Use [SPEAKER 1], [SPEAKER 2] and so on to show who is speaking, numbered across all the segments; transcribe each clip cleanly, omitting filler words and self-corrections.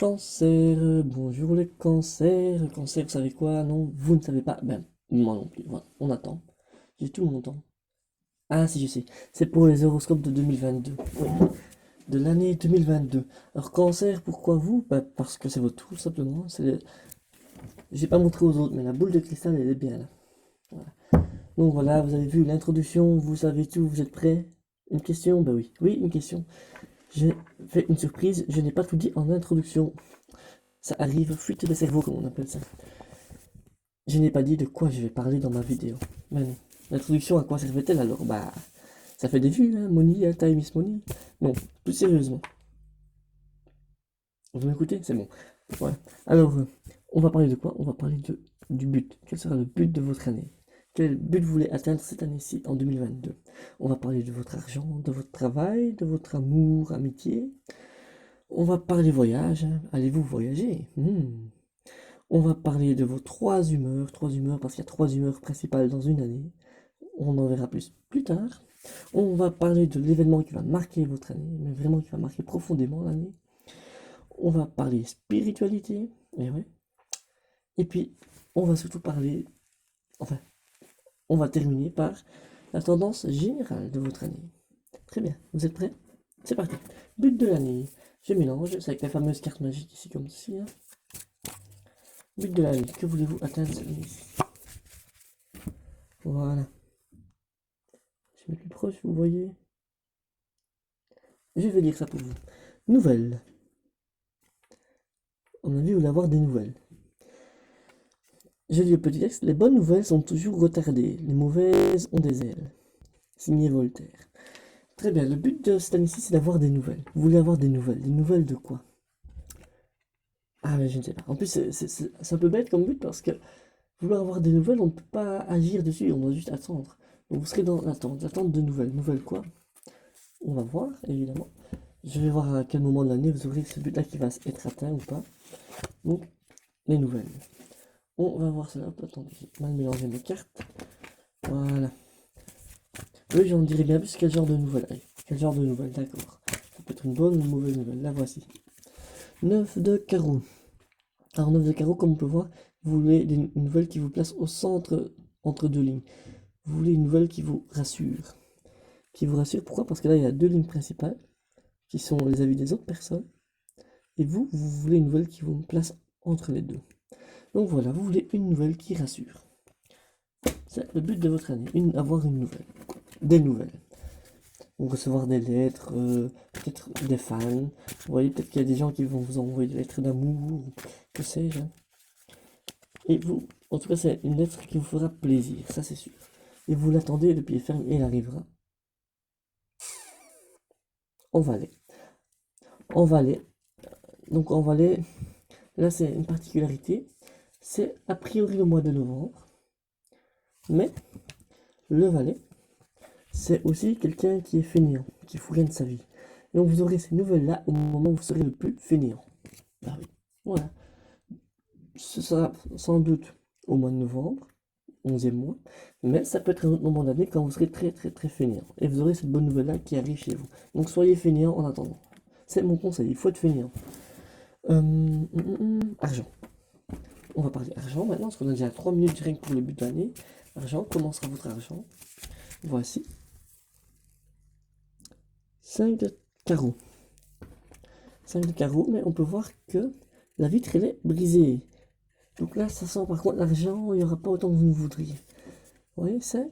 [SPEAKER 1] Cancer, bonjour les cancers. Cancer, vous savez quoi? Non, vous ne savez pas. Ben, moi non plus. Voilà, on attend. J'ai tout mon temps. Ah, si, je sais. C'est pour les horoscopes de 2022. Oui, de l'année 2022. Alors, cancer, pourquoi vous? Ben, parce que c'est votre tour, tout simplement. J'ai pas montré aux autres, mais la boule de cristal, elle est bien là. Voilà. Donc voilà, vous avez vu l'introduction, vous savez tout, vous êtes prêts? Une question? Ben oui. Oui, une question. J'ai fait une surprise, je n'ai pas tout dit en introduction. Ça arrive, fuite de cerveau, comme on appelle ça. Je n'ai pas dit de quoi je vais parler dans ma vidéo. Mais non. L'introduction, à quoi servait-elle alors? Bah, ça fait des vues, hein, Money, hein, time is money. Non, plus sérieusement. Vous m'écoutez? C'est bon. Voilà. Alors, on va parler de quoi? On va parler du but. Quel sera le but de votre année? Quel but vous voulez atteindre cette année-ci, en 2022? On va parler de votre argent, de votre travail, de votre amour, amitié. On va parler voyage, hein. Allez-vous voyager? On va parler de vos trois humeurs parce qu'il y a trois humeurs principales dans une année. On en verra plus tard. On va parler de l'événement qui va marquer votre année, mais vraiment qui va marquer profondément l'année. On va parler spiritualité, et ouais. Et puis, on va surtout parler, enfin, on va terminer par la tendance générale de votre année. Très bien, vous êtes prêts? C'est parti. But de l'année. Je mélange, c'est avec la fameuse carte magique ici comme ceci. Hein. But de l'année, que voulez-vous atteindre cette année? Voilà. Je vais plus proche, vous voyez. Je vais lire ça pour vous. Nouvelles. On a vu, vous avoir des nouvelles. Je lis le petit texte. Les bonnes nouvelles sont toujours retardées. Les mauvaises ont des ailes. Signé Voltaire. Très bien, le but de cette année-ci, c'est d'avoir des nouvelles. Vous voulez avoir des nouvelles. Des nouvelles de quoi? Ah, mais je ne sais pas. En plus, c'est un peu bête comme but parce que vouloir avoir des nouvelles, on ne peut pas agir dessus. On doit juste attendre. Donc vous serez dans l'attente de nouvelles. Nouvelles quoi? On va voir, évidemment. Je vais voir à quel moment de l'année vous aurez ce but-là qui va être atteint ou pas. Donc, les nouvelles. On va voir cela. Attendez, j'ai mal mélangé mes cartes. Voilà. Oui, j'en dirais bien plus quel genre de nouvelles. Allez, quel genre de nouvelles, d'accord. Ça peut être une bonne ou une mauvaise nouvelle. La voici. 9 de carreau. Alors, 9 de carreau, comme on peut voir, vous voulez une nouvelle qui vous place au centre entre deux lignes. Vous voulez une nouvelle qui vous rassure. Qui vous rassure, pourquoi? Parce que là, il y a deux lignes principales, qui sont les avis des autres personnes. Et vous voulez une nouvelle qui vous place entre les deux. Donc voilà, vous voulez une nouvelle qui rassure. C'est le but de votre année, avoir une nouvelle. Des nouvelles. Ou recevoir des lettres, peut-être des fans. Vous voyez, peut-être qu'il y a des gens qui vont vous envoyer des lettres d'amour, que sais-je. Hein. Et vous, en tout cas, c'est une lettre qui vous fera plaisir, ça c'est sûr. Et vous l'attendez de pied ferme et elle arrivera. En Valais. En Valais. Donc en Valais, là c'est une particularité. C'est a priori le mois de novembre. Mais le Valais, c'est aussi quelqu'un qui est fainéant, qui fout rien de sa vie. Et donc vous aurez ces nouvelles-là au moment où vous serez le plus fainéant. Bah oui, voilà. Ce sera sans doute au mois de novembre, 11e mois, mais ça peut être un autre moment d'année quand vous serez très très très fainéant. Et vous aurez cette bonne nouvelle-là qui arrive chez vous. Donc soyez fainéant en attendant. C'est mon conseil, il faut être fainéant. Argent. On va parler argent maintenant, parce qu'on a déjà 3 minutes rien que pour le but de l'année. Argent, comment sera votre argent? Voici. 5 de carreau. 5 de carreau, mais on peut voir que la vitre, elle est brisée. Donc là, ça sent par contre l'argent, il n'y aura pas autant que vous ne voudriez. Vous voyez, 5.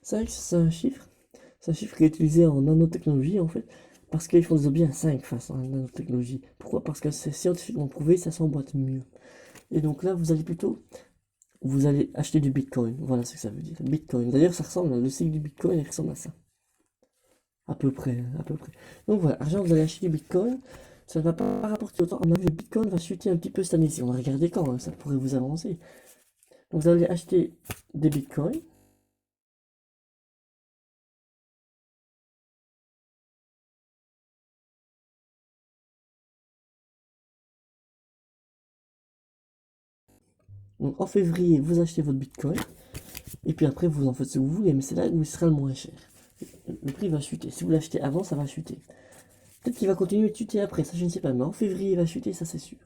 [SPEAKER 1] 5, c'est un chiffre. C'est un chiffre qui est utilisé en nanotechnologie, en fait, parce qu'ils font des objets à 5 faces en nanotechnologie. Pourquoi? Parce que c'est scientifiquement prouvé, ça s'emboîte mieux. Et donc là, vous allez acheter du Bitcoin. Voilà ce que ça veut dire. Bitcoin. D'ailleurs, ça ressemble, le cycle du Bitcoin, il ressemble à ça. À peu près, hein, à peu près. Donc voilà, argent, vous allez acheter du Bitcoin. Ça ne va pas rapporter autant. À mon avis, le Bitcoin va chuter un petit peu cette année-ci. On va regarder quand, hein, ça pourrait vous avancer. Donc vous allez acheter des Bitcoins. Donc en février, vous achetez votre Bitcoin. Et puis après, vous en faites ce que vous voulez. Mais c'est là où il sera le moins cher. Le prix va chuter. Si vous l'achetez avant, ça va chuter. Peut-être qu'il va continuer de chuter après, ça je ne sais pas, mais en février il va chuter, ça c'est sûr.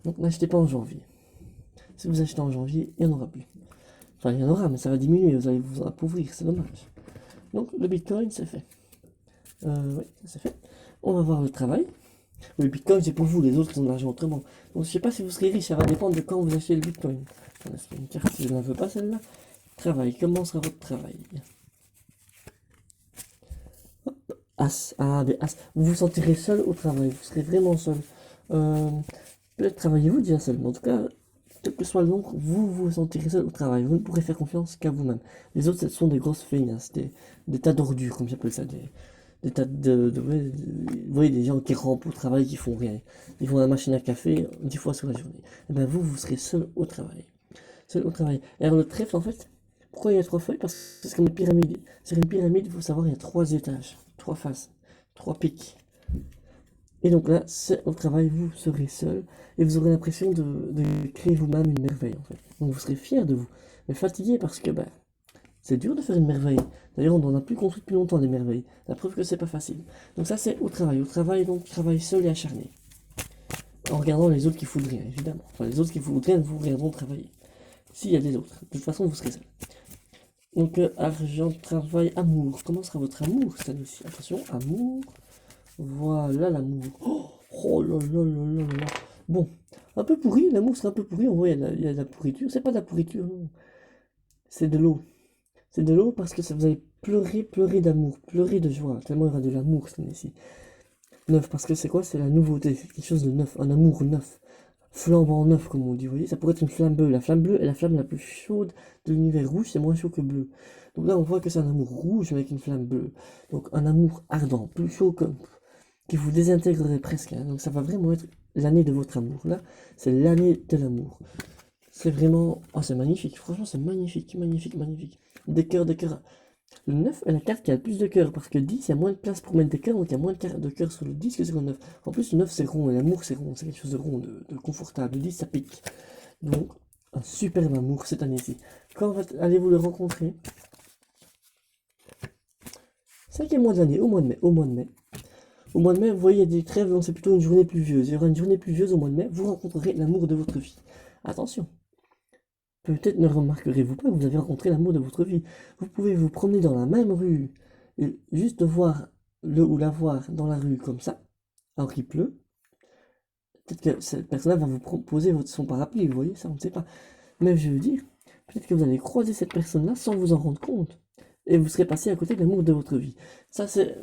[SPEAKER 1] Donc n'achetez pas en janvier. Si vous achetez en janvier, il n'y en aura plus. Enfin, il y en aura, mais ça va diminuer, vous allez vous appauvrir, c'est dommage. Donc le Bitcoin, c'est fait. Oui, c'est fait. On va voir le travail. Le Bitcoin, c'est pour vous, les autres, ils ont de l'argent autrement. Donc je sais pas si vous serez riche, ça va dépendre de quand vous achetez le Bitcoin. Attendez, c'est une carte, si je n'en veux pas celle-là. Travail, comment sera votre travail? As, ah, des As. Vous vous sentirez seul au travail, vous serez vraiment seul. Euh, Peut-être travaillez-vous déjà seul, mais en tout cas, quel que soit le nombre, vous vous sentirez seul au travail. Vous ne pourrez faire confiance qu'à vous-même. Les autres, ce sont des grosses feignasses, des tas d'ordures, comme j'appelle ça, des tas vous voyez, des gens qui rampent au travail, qui font rien. Ils vont à la machine à café 10 fois sur la journée. Et ben vous, vous serez seul au travail. Seul au travail. Et alors le trèfle, en fait, pourquoi il y a trois feuilles? Parce que c'est comme une pyramide. Sur une pyramide, il faut savoir, il y a trois étages, trois faces, trois pics. Et donc là, c'est au travail, vous serez seul et vous aurez l'impression de créer vous-même une merveille en fait. Donc vous serez fier de vous, mais fatigué parce que ben, c'est dur de faire une merveille. D'ailleurs, on n'en a plus construit depuis longtemps des merveilles. La preuve que c'est pas facile. Donc ça, c'est au travail. Au travail, donc travail seul et acharné. En regardant les autres qui foutent rien, évidemment. Enfin, les autres qui foutent rien vous regarderont travailler. S'il y a des autres. De toute façon, vous serez seul. Donc, argent, travail, amour. Comment sera votre amour cette année-ci? Attention, amour. Voilà l'amour. Oh là là là là là. Bon, un peu pourri, l'amour sera un peu pourri. En vrai, il y a de la pourriture. C'est pas de la pourriture, non. C'est de l'eau. C'est de l'eau parce que ça vous allez pleurer, pleurer d'amour, pleurer de joie. Tellement il y aura de l'amour cette année-ci. Neuf, parce que c'est quoi? C'est la nouveauté. C'est quelque chose de neuf. Un amour neuf. Flambant neuf, comme on dit. Vous voyez, ça pourrait être une flamme bleue. La flamme bleue est la flamme la plus chaude de l'univers. Rouge, c'est moins chaud que bleu. Donc là, on voit que c'est un amour rouge avec une flamme bleue. Donc un amour ardent, plus chaud que qui vous désintégrerait presque, hein. Donc ça va vraiment être l'année de votre amour. Là, c'est l'année de l'amour. C'est vraiment... Oh, c'est magnifique. Franchement, c'est magnifique, magnifique, magnifique. Des cœurs, des cœurs. Le 9 est la carte qui a le plus de cœurs, parce que 10, il y a moins de place pour mettre des cœurs, donc il y a moins de cœurs sur le 10 que sur le 9. En plus, le 9, c'est rond, et l'amour, c'est rond. C'est quelque chose de rond, de confortable. Le 10, ça pique. Donc, un superbe amour cette année-ci. Quand allez-vous le rencontrer? Cinquième mois de l'année, au mois de mai. Au mois de mai. Au mois de mai, vous voyez, il y a des trêves, donc c'est plutôt une journée pluvieuse. Il y aura une journée pluvieuse au mois de mai, vous rencontrerez l'amour de votre vie. Attention, peut-être ne remarquerez-vous pas que vous avez rencontré l'amour de votre vie. Vous pouvez vous promener dans la même rue, et juste voir le ou la voir dans la rue comme ça, alors qu'il pleut. Peut-être que cette personne-là va vous proposer son parapluie, vous voyez, ça on ne sait pas. Mais je veux dire, peut-être que vous allez croiser cette personne-là sans vous en rendre compte. Et vous serez passé à côté de l'amour de votre vie. Ça, c'est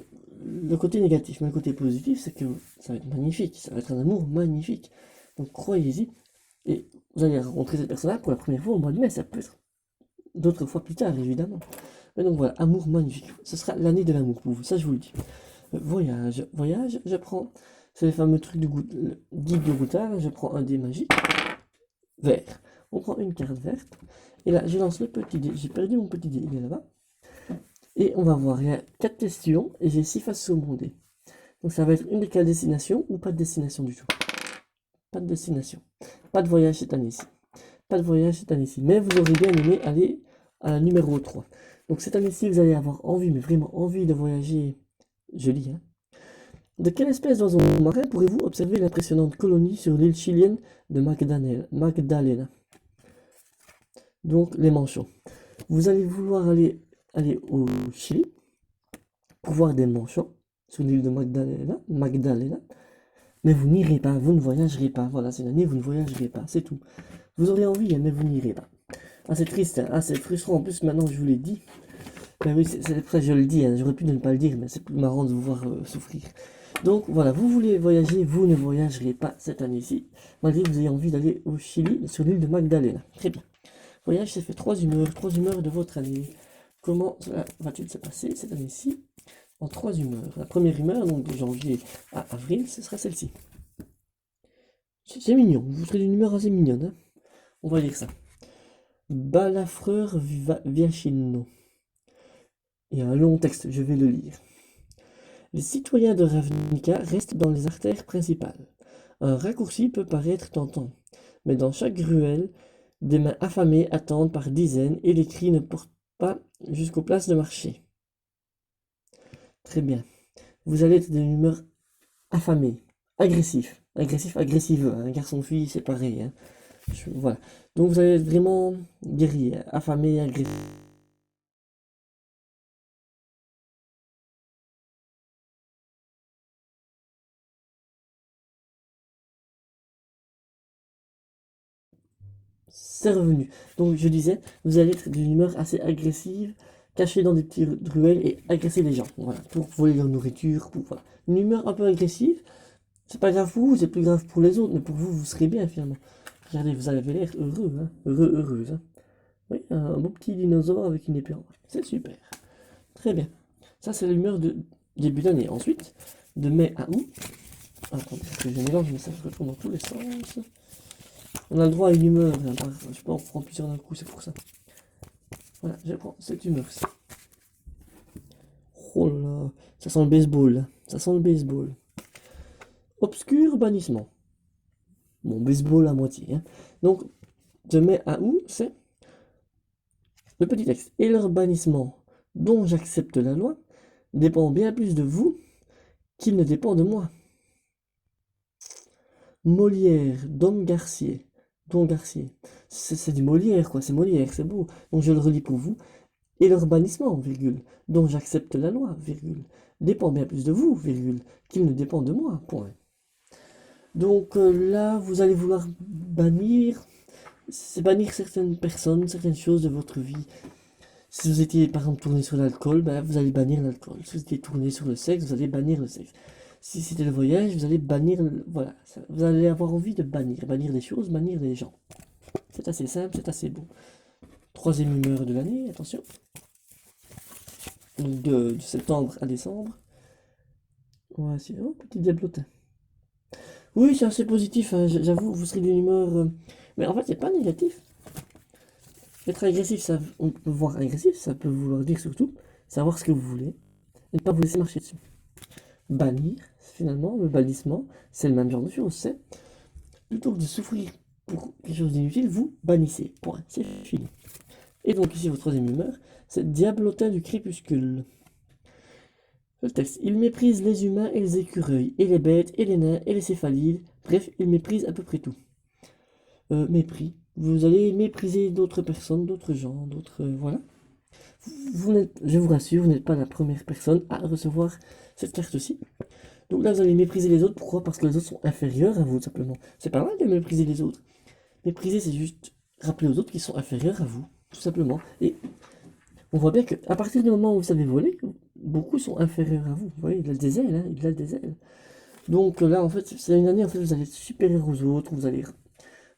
[SPEAKER 1] le côté négatif. Mais le côté positif, c'est que ça va être magnifique. Ça va être un amour magnifique. Donc croyez-y. Et vous allez rencontrer cette personne-là pour la première fois au mois de mai. Ça peut être d'autres fois plus tard, évidemment. Mais donc voilà, amour magnifique. Ce sera l'année de l'amour pour vous. Ça, je vous le dis. Voyage. Voyage, je prends... C'est les fameux trucs du guide du routard. Je prends un dé magique. Vert. On prend une carte verte. Et là, je lance le petit dé. J'ai perdu mon petit dé. Il est là-bas. Et on va voir, il y a 4 questions et j'ai 6 faces sur mon dé. Donc ça va être une de quelle destination ou pas de destination du tout. Pas de destination. Pas de voyage cette année-ci. Pas de voyage cette année-ci. Mais vous aurez bien aimé aller à la numéro 3. Donc cette année-ci, vous allez avoir envie, mais vraiment envie de voyager. Je lis, hein. De quelle espèce d'oiseau marin pourrez-vous observer l'impressionnante colonie sur l'île chilienne de Magdalena? Donc les manchots. Vous allez vouloir aller au Chili pour voir des manchots sur l'île de Magdalena, mais vous n'irez pas, vous ne voyagerez pas. Voilà, c'est l'année, vous ne voyagerez pas, c'est tout. Vous aurez envie, mais vous n'irez pas. Ah, c'est triste, hein. Ah, c'est frustrant. En plus, maintenant, je vous l'ai dit. Ben oui, c'est après, je le dis, hein. J'aurais pu ne pas le dire, mais c'est plus marrant de vous voir souffrir. Donc, voilà, vous voulez voyager, vous ne voyagerez pas cette année-ci, malgré que vous ayez envie d'aller au Chili, sur l'île de Magdalena. Très bien. Voyage, c'est fait 3 humeurs de votre année. Comment cela va-t-il se passer cette année-ci? En 3 humeurs. La première humeur, donc de janvier à avril, ce sera celle-ci. C'est mignon, vous serez d'une humeur assez mignonne, hein. On va lire ça. Balafreur Viacino. Il y a un long texte, je vais le lire. Les citoyens de Ravnica restent dans les artères principales. Un raccourci peut paraître tentant, mais dans chaque ruelle, des mains affamées attendent par dizaines et les cris ne portent pas jusqu'aux places de marché. Très bien. vous allez être d'une humeur affamée, agressif, agressive, hein. Garçon-fille, c'est pareil, hein. Voilà. Donc vous allez être vraiment guerrier, affamé, agressif. C'est revenu. Donc je disais, vous allez être d'une humeur assez agressive, caché dans des petites ruelles et agresser les gens. Voilà, pour voler leur nourriture, voilà. Une humeur un peu agressive, c'est pas grave pour vous, c'est plus grave pour les autres, mais pour vous, vous serez bien finalement. Regardez, vous avez l'air heureux, hein. Heureuse, hein. Oui, un beau petit dinosaure avec une épée en main. C'est super. Très bien. Ça, c'est l'humeur de début d'année. Ensuite, de mai à août. Attendez, parce que je mélange, mais ça se retourne dans tous les sens. On a le droit à une humeur, hein. Je peux en prendre plusieurs d'un coup, c'est pour ça. Voilà, je prends cette humeur-ci. Oh là là, ça sent le baseball. Ça sent le baseball. Obscur bannissement. Bon, baseball à moitié, hein. Donc, de mai à août, c'est le petit texte. Et leur bannissement, dont j'accepte la loi, dépend bien plus de vous qu'il ne dépend de moi. Molière, Dom Garcier. Don Garcier. C'est du Molière, quoi. C'est Molière, c'est beau. Donc, je le relis pour vous. Et leur bannissement, virgule, dont j'accepte la loi, virgule, dépend bien plus de vous, virgule, qu'il ne dépend de moi, point. Donc là, vous allez vouloir bannir, c'est bannir certaines personnes, certaines choses de votre vie. Si vous étiez par exemple tourné sur l'alcool, ben, vous allez bannir l'alcool. Si vous étiez tourné sur le sexe, vous allez bannir le sexe. Si c'était le voyage, vous allez bannir, voilà, vous allez avoir envie de bannir des choses, bannir des gens. C'est assez simple, c'est assez beau. Troisième humeur de l'année, attention. Donc de septembre à décembre. Voici, oh, petit diablotin. Oui, c'est assez positif, hein, j'avoue, vous serez d'une humeur. Mais en fait, c'est pas négatif. Être agressif, ça, on peut voir agressif, ça peut vouloir dire surtout savoir ce que vous voulez et ne pas vous laisser marcher dessus. Bannir, finalement, le bannissement, c'est le même genre de chose. C'est plutôt que de souffrir pour quelque chose d'inutile, vous bannissez. Point, c'est fini. Et donc, ici, votre troisième humeur, c'est diablotin du crépuscule. Le texte. Il méprise les humains et les écureuils, et les bêtes, et les nains, et les céphalides. Bref, il méprise à peu près tout. Mépris. Vous allez mépriser d'autres personnes, d'autres gens, d'autres... voilà. Je vous rassure, vous n'êtes pas la première personne à recevoir cette carte-ci. Donc là, vous allez mépriser les autres. Pourquoi? Parce que les autres sont inférieurs à vous, tout simplement. C'est pas mal de mépriser les autres. Mépriser, c'est juste rappeler aux autres qu'ils sont inférieurs à vous, tout simplement. Et on voit bien qu'à partir du moment où vous savez voler, beaucoup sont inférieurs à vous. Vous voyez, il a des ailes, hein, il a des ailes. Donc là, en fait, c'est une année, en fait, vous allez être supérieur aux autres, vous allez...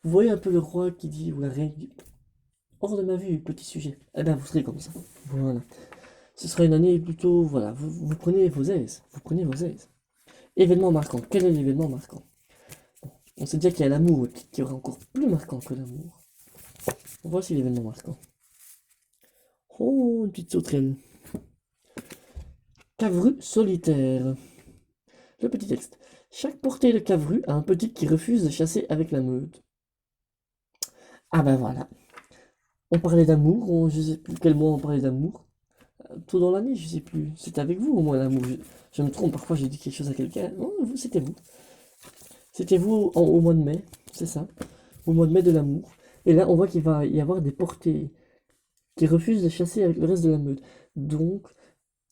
[SPEAKER 1] Vous voyez un peu le roi qui dit, ou la reine qui dit, hors de ma vue, petit sujet. Eh bien, vous serez comme ça. Voilà. Ce sera une année plutôt, voilà, vous prenez vos aises. Vous prenez vos aises. Événement marquant. Quel est l'événement marquant? On sait déjà qu'il y a l'amour, qui aura encore plus marquant que l'amour. Voici l'événement marquant. Oh, une petite sauterelle. Cavru solitaire. Le petit texte. Chaque portée de cavru a un petit qui refuse de chasser avec la meute. Ah ben voilà. On parlait d'amour, je sais plus quel mois on parlait d'amour. Tôt dans l'année, je sais plus. C'était avec vous au moins l'amour. Je me trompe, parfois j'ai dit quelque chose à quelqu'un. Non, c'était vous. C'était vous au mois de mai, c'est ça. Au mois de mai de l'amour. Et là, on voit qu'il va y avoir des portées qui refusent de chasser avec le reste de la meute. Donc,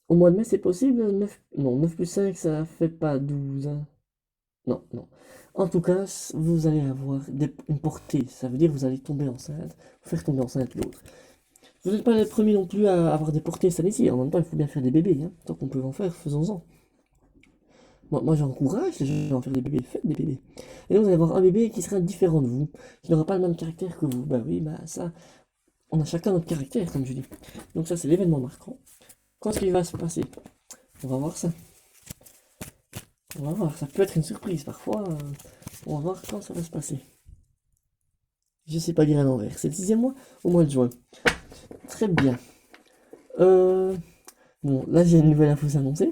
[SPEAKER 1] au mois de mai, c'est possible 9... Non, 9 plus 5, ça fait pas 12, hein. Non, non. En tout cas, vous allez avoir une portée. Ça veut dire que vous allez tomber enceinte, faire tomber enceinte l'autre. Vous n'êtes pas les premiers non plus à avoir des portées cette année-ci. En même temps, il faut bien faire des bébés, hein. Tant qu'on peut en faire, faisons-en. Moi j'encourage les gens à faire des bébés. Faites des bébés. Et donc, vous allez avoir un bébé qui sera différent de vous, qui n'aura pas le même caractère que vous. Bah oui, bah ça, on a chacun notre caractère, comme je dis. Donc ça, c'est l'événement marquant. Quand est-ce qu'il va se passer? On va voir ça. On va voir, ça peut être une surprise parfois. On va voir quand ça va se passer. Je sais pas lire à l'envers. C'est le 6e mois au mois de juin. Très bien. Bon, là j'ai une nouvelle à vous annoncer.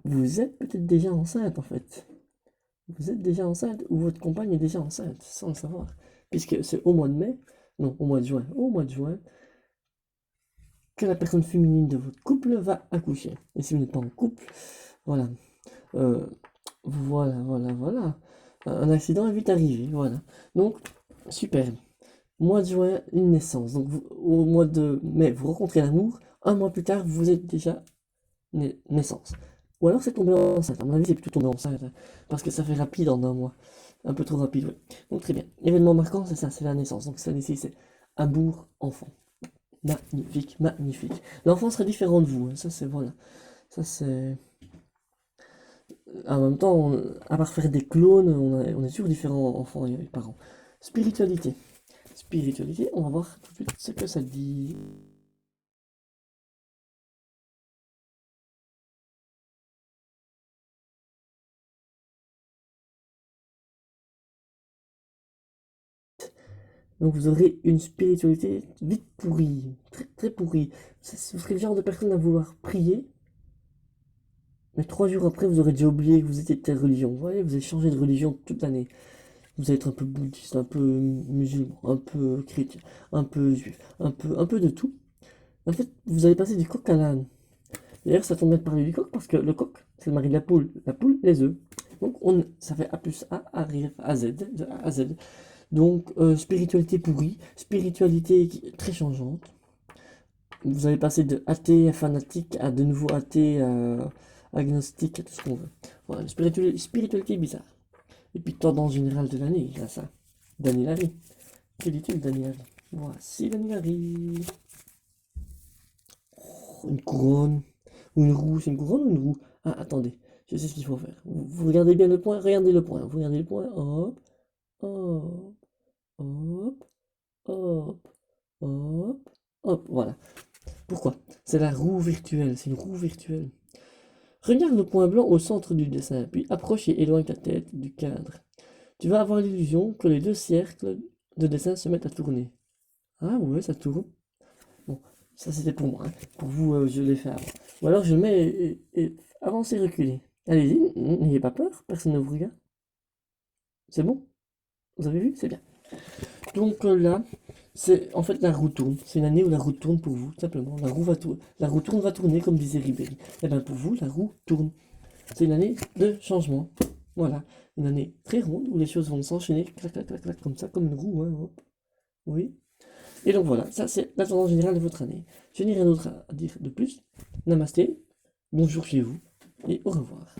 [SPEAKER 1] Vous êtes peut-être déjà enceinte en fait. Vous êtes déjà enceinte ou votre compagne est déjà enceinte sans le savoir. Puisque c'est au mois de mai, non, au mois de juin, que la personne féminine de votre couple va accoucher. Et si vous n'êtes pas en couple, Voilà. Euh, voilà. Un accident est vite arrivé, voilà. Donc, super. Mois de juin, une naissance. Donc, au mois de mai, vous rencontrez l'amour. Un mois plus tard, vous êtes déjà naissance. Ou alors c'est tombé enceinte. À mon avis, c'est plutôt tombé enceinte, hein, parce que ça fait rapide en un mois. Un peu trop rapide, oui. Donc, très bien. Événement marquant, c'est ça, c'est la naissance. Donc, ça ici, c'est amour, enfant. Magnifique, magnifique. L'enfant serait différent de vous, hein. Ça, c'est, voilà. Ça, c'est... En même temps, à part faire des clones, on est toujours différents, enfants et parents. Spiritualité. Spiritualité, on va voir tout de suite ce que ça dit. Donc vous aurez une spiritualité vite pourrie, très, très pourrie. Vous serez le genre de personne à vouloir prier, mais 3 jours après, vous aurez déjà oublié que vous étiez de telle religion. Vous voyez, vous avez changé de religion toute l'année. Vous allez être un peu bouddhiste, un peu musulman, un peu chrétien, un peu juif, un peu de tout. En fait, vous allez passer du coq à l'âne. D'ailleurs, ça tombe bien de parler du coq parce que le coq, c'est le mari de la poule, les œufs. Donc, ça fait A plus A arrive à Z, de A à Z. Donc, spiritualité pourrie, spiritualité très changeante. Vous allez passer de athée à fanatique à de nouveau athée à agnostique, à tout ce qu'on veut. Voilà, une spiritualité bizarre. Et puis, tendance générale de l'année, il y a ça. Dany Larry. Que dit-il, Dany Larry? Voici Dany Larry. Oh, une couronne. Ou une roue, c'est une couronne ou une roue? Ah, attendez, je sais ce qu'il faut faire. Vous regardez bien le point, regardez le point. Vous regardez le point, hop, hop, hop, hop, hop, hop, voilà. Pourquoi? C'est la roue virtuelle, c'est une roue virtuelle. Regarde le point blanc au centre du dessin, puis approche et éloigne ta tête du cadre. Tu vas avoir l'illusion que les deux cercles de dessin se mettent à tourner. Ah ouais, ça tourne. Bon, ça c'était pour moi, hein. Pour vous, je l'ai fait avant. Ou alors je le mets et avancez, reculez. Allez-y, n'ayez pas peur, personne ne vous regarde. C'est bon? Vous avez vu? C'est bien. Donc là, c'est en fait la roue tourne. C'est une année où la roue tourne pour vous, tout simplement. La roue tourne va tourner, comme disait Ribéry. Et bien pour vous, la roue tourne. C'est une année de changement. Voilà. Une année très ronde où les choses vont s'enchaîner, clac, clac, clac, clac, comme ça, comme une roue, hein, hop. Oui. Et donc voilà, ça c'est la tendance générale de votre année. Je n'ai rien d'autre à dire de plus. Namasté, bonjour chez vous, et au revoir.